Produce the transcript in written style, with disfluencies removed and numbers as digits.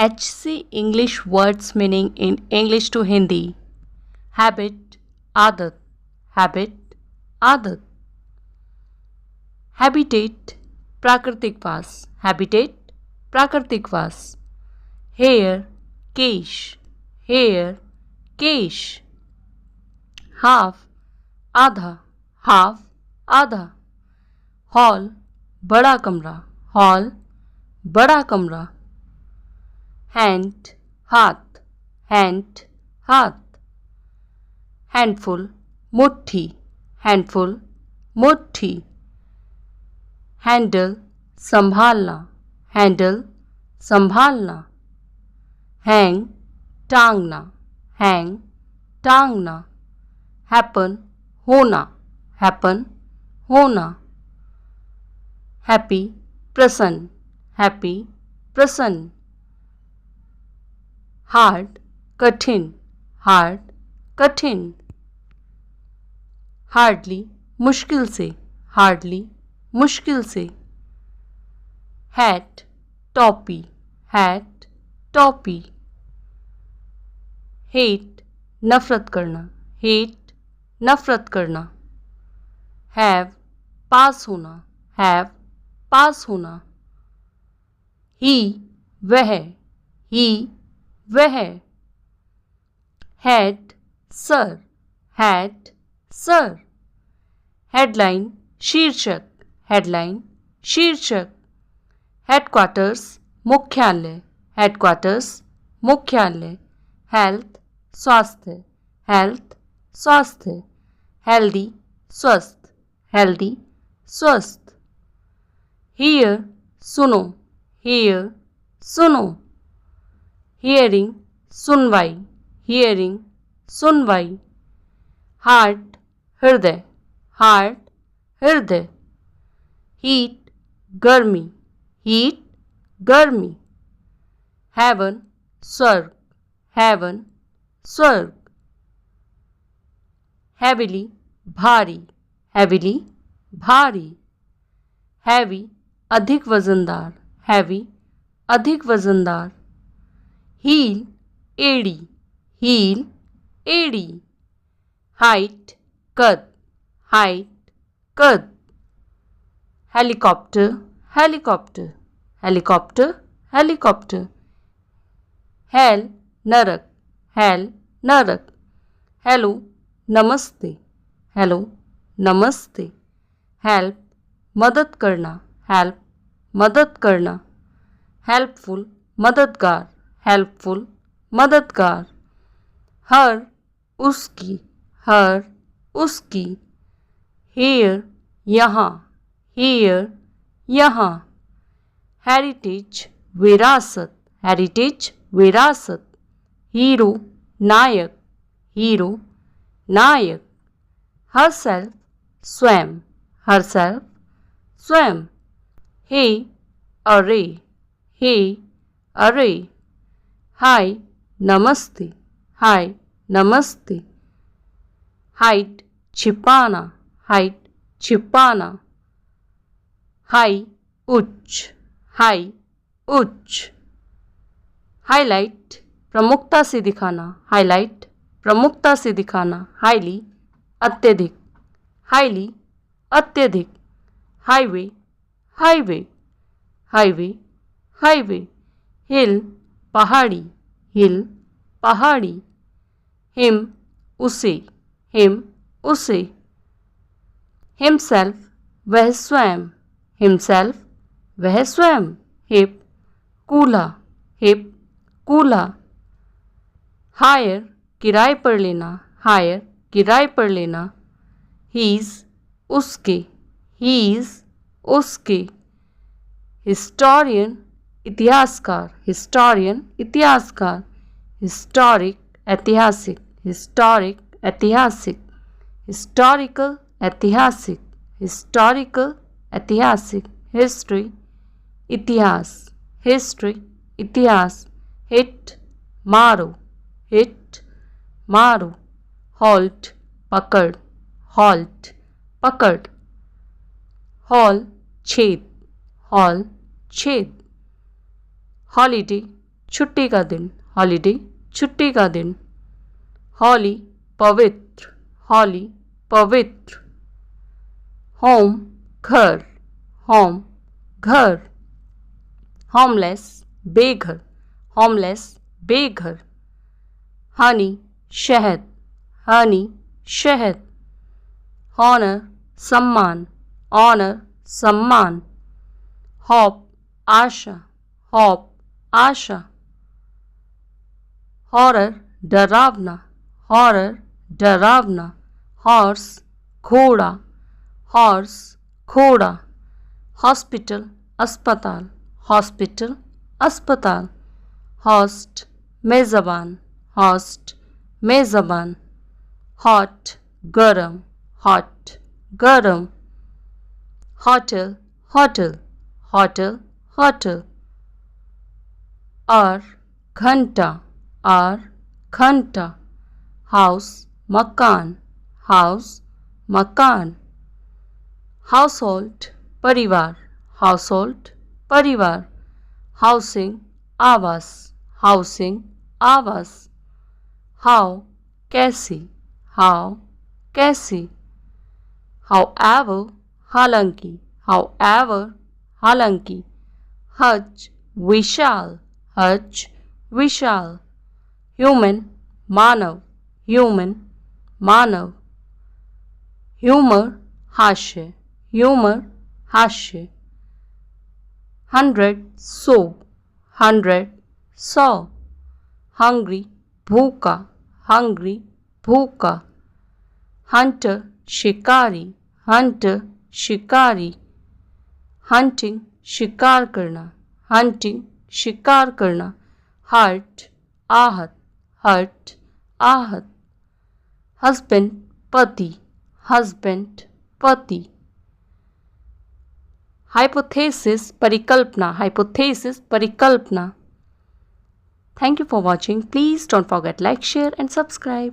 HC English words meaning in English to Hindi. Habit, आदत, habit, आदत. Habitat, प्राकृतिक वास, habitat, प्राकृतिक वास. Hair, केश, hair, केश. Half, आधा, half, आधा. Hall, बड़ा कमरा, hall, बड़ा कमरा. Hand, हाथ, hand, हाथ. Handful, मुट्ठी, handful, मुट्ठी. Handle, संभालना, handle, संभालना. Hang, टांगना, hang, टांगना. Happen, होना, happen, होना. Happy, प्रसन्न, happy, प्रसन्न. Hard, कठिन, hard, कठिन. Hardly, मुश्किल से, hardly, मुश्किल से. Hat, टोपी, hat, टोपी. Hate, नफरत करना, hate, नफरत करना. Have, पास होना, have, पास होना. He, वह, he, वह. Head, sir, head, sir. Headline, शीर्षक, headline, शीर्षक. Headquarters, मुख्यालय, headquarters, मुख्यालय. Health, स्वास्थ्य, health, स्वास्थ्य. Healthy, स्वस्थ, healthy, स्वस्थ. Hear, सुनो, hear, सुनो. Hearing, सुनवाई, hearing, सुनवाई. Heart, हृदय, heart, हृदय. Heat, गर्मी, heat, गर्मी. Heaven, स्वर्ग, heaven, स्वर्ग. Heavily, भारी, heavily, भारी. Heavy, अधिक वजनदार, heavy, अधिक वजनदार. Heel, एड़ी, heel, एड़ी. Height, कद, height, कद. Helicopter, helicopter, helicopter, helicopter. Hell, नरक, hell, नरक. Hello, नमस्ते, hello, नमस्ते. Help, मदद करना, help, मदद करना. Helpful, मददगार, helpful, मददगार. Her, उसकी, her, उसकी. Here, यहाँ, here, यहाँ. Heritage, विरासत, heritage, विरासत. Hero, नायक, hero, नायक. Herself, स्वयं, herself, स्वयं. Hey, array, hey, array. Hi, नमस्ते, hi, नमस्ते. Hide, छिपाना, hide, छिपाना. High, उच्च, high, उच्च. Highlight, प्रमुखता से दिखाना, highlight, प्रमुखता से दिखाना. Highly, अत्यधिक, highly, अत्यधिक. Highway, highway, highway, highway. Hill, पहाड़ी, hill, पहाड़ी. Him, उसे, him, उसे. Himself, वह स्वयं, himself, वह स्वयं. Hip, कूल्हा, hip, कूल्हा. Hire, किराए पर लेना, hire, किराए पर लेना. His, उसके, his, उसके. Historian, इतिहासकार, historian, इतिहासकार. Historic, ऐतिहासिक, historic, ऐतिहासिक. Historical, ऐतिहासिक, historical, ऐतिहासिक. History, इतिहास, history, इतिहास. Hit, मारो, hit, मारो. Halt, पकड़, halt, पकड़. Hall, छेद, hall, छेद. Holiday, छुट्टी का दिन, हॉलीडे, छुट्टी का दिन। होली, पवित्र, होली, पवित्र। होम, घर, होम, घर। होमलेस, बेघर, होमलेस, बेघर। हनी, शहद, हनी, शहद। ऑनर, सम्मान, ऑनर, सम्मान। होप, आशा, होप, आशा। हॉरर, डरावना, हॉरर, डरावना। हॉर्स, घोड़ा, हॉर्स, घोड़ा। हॉस्पिटल, अस्पताल, हॉस्पिटल, अस्पताल। हॉस्ट, मेज़बान, हॉस्ट, मेज़बान। हॉट, गरम, हॉट, गरम। Hotel, hotel, hotel, hotel. और, घंटा, और, घंटा। हाउस, मकान, हाउस, मकान। हाउसहोल्ड, परिवार, हाउसहोल्ड, परिवार। हाउसिंग, आवास, हाउसिंग, आवास। हाउ, कैसी, हाउ, कैसी। हाउएवर, हालांकि, हाउएवर, हालांकि। हज, विशाल, हज, विशाल। ह्यूमन, मानव, ह्यूमन, मानव। ह्यूमर, हास्य, ह्यूमर, हास्य। 100, 100, 100, 100। हंग्री, भूखा, हंग्री, भूखा। हंटर, शिकारी, हंटर, शिकारी। हंटिंग, शिकार करना, हंटिंग, शिकार करना। हर्ट, आहत, हर्ट, आहत। हस्बैंड, पति, हस्बैंड, पति। हाइपोथेसिस, परिकल्पना, हाइपोथेसिस, परिकल्पना। Thank you for watching. Please don't forget like, share and subscribe.